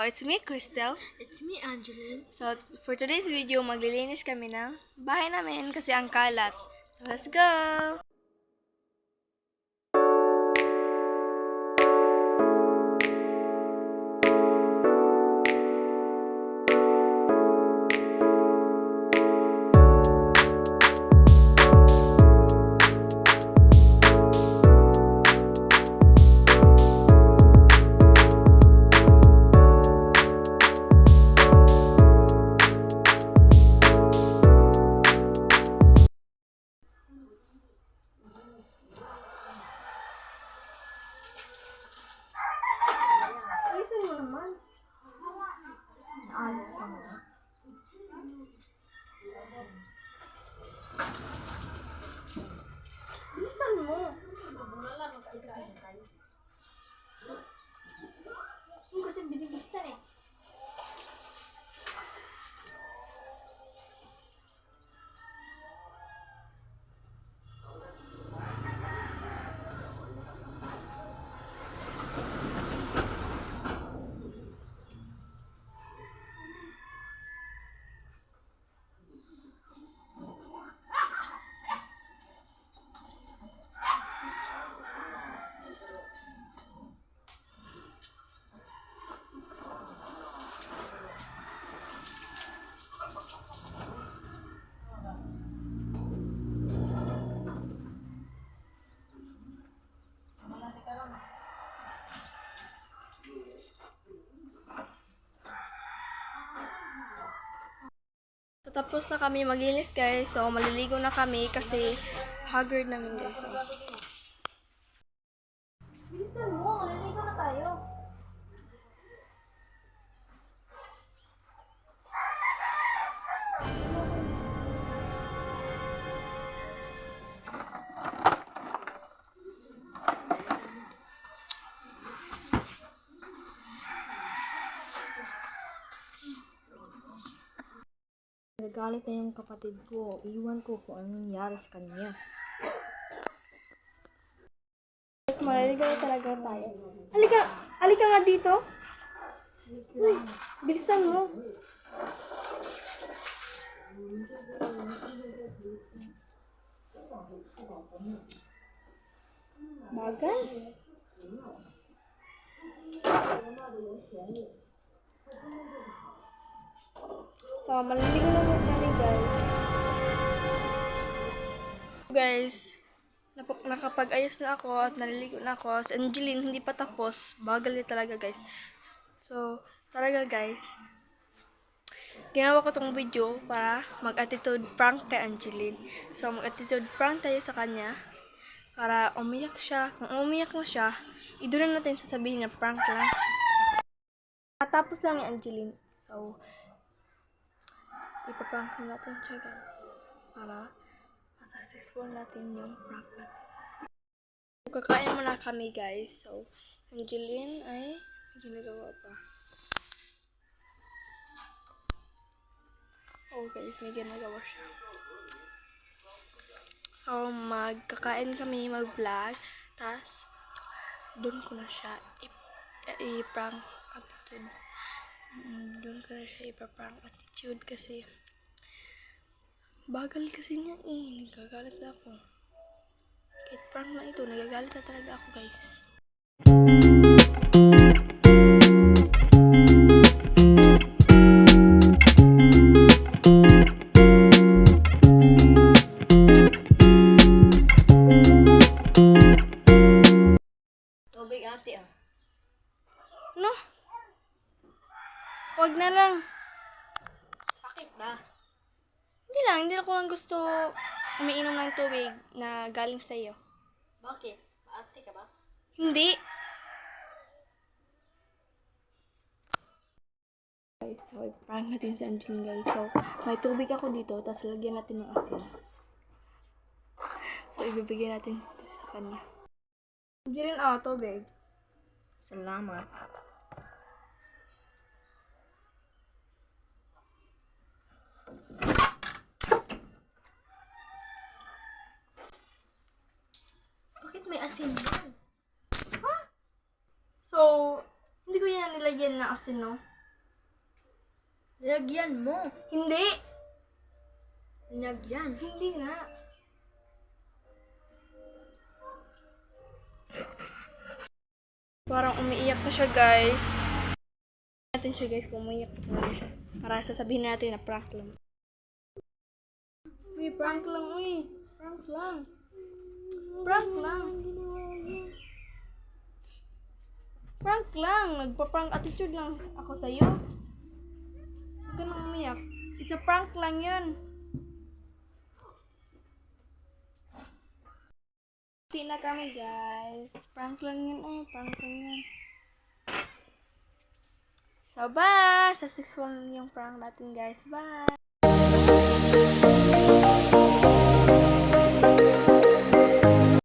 it's me, Crystal. It's me, Angeline. So, for today's video, maglilinis kami ng bahay namin kasi ang kalat. So, let's go! Ayusin mo naman. Ayos ka na. Bilisan mo. Yung kasi binibilisan eh. So, tapos na kami maglinis guys. So, maliligo na kami kasi haggard namin guys. So. Bilisan mo, maliligo na tayo. Nagalit na yung kapatid ko. Iwan ko kung anong nangyari sa kanya. Guys, maliligo na talaga tayo. Alika nga dito. Uy, bilisan mo. Bagal. So, maliligo na muna kami guys. Guys, nakapag-ayos na ako at naliligo na ako. Si Angeline, hindi pa tapos. Bagal din talaga guys. So, talaga guys, ginawa ko tong video para mag-attitude prank kay Angeline. So, mag-attitude prank tayo sa kanya para umiyak siya. Kung umiyak na siya, idoon na natin sasabihin na prank lang. Tapos lang ni Angeline. So, ipaprank na natin siya guys para successful natin yung prank natin. Kakain muna kami guys. So, Angeline ay may ginagawa pa. Oh guys, may ginagawa siya. So, magkakain kami, mag-vlog. Tapos, doon ko na siya i-prank attitude. Doon ko na siya ipaprank attitude kasi bagal kasi niya eh. Nagagalit na ako. Kahit prank na ito, nagagalit na talaga ako guys. Tubig ate ah. No? Wag na lang. Bakit ba? Hindi ako lang gusto umiinom ng tubig na galing sa iyo. Bakit? Ate ka ba? Hindi. Guys, so prank natin si Angeline guys. So, may tubig ako dito, tapos lagyan natin ng asin. So, ibibigay natin ito sa kanya. Angeline, tubig. Salamat. Bakit may asin yan? So, hindi ko yan nilagyan ng asin, no? Nilagyan mo. Hindi! Nilagyan. Hindi nga. Parang umiiyak na siya, guys. Natin siya, guys, kung umiiyak na siya. Para sasabihin natin na prank lang. Uy, prank lang, uy. Prank lang. Prank lang. Prank lang. Nagpa-prank attitude lang ako sa'yo. Huwag ka nang umiyak. It's a prank lang yun. Hindi na kami, guys. Prank lang yun, eh. Prank lang yun. So, bye! Successful yung prank natin, guys. Bye!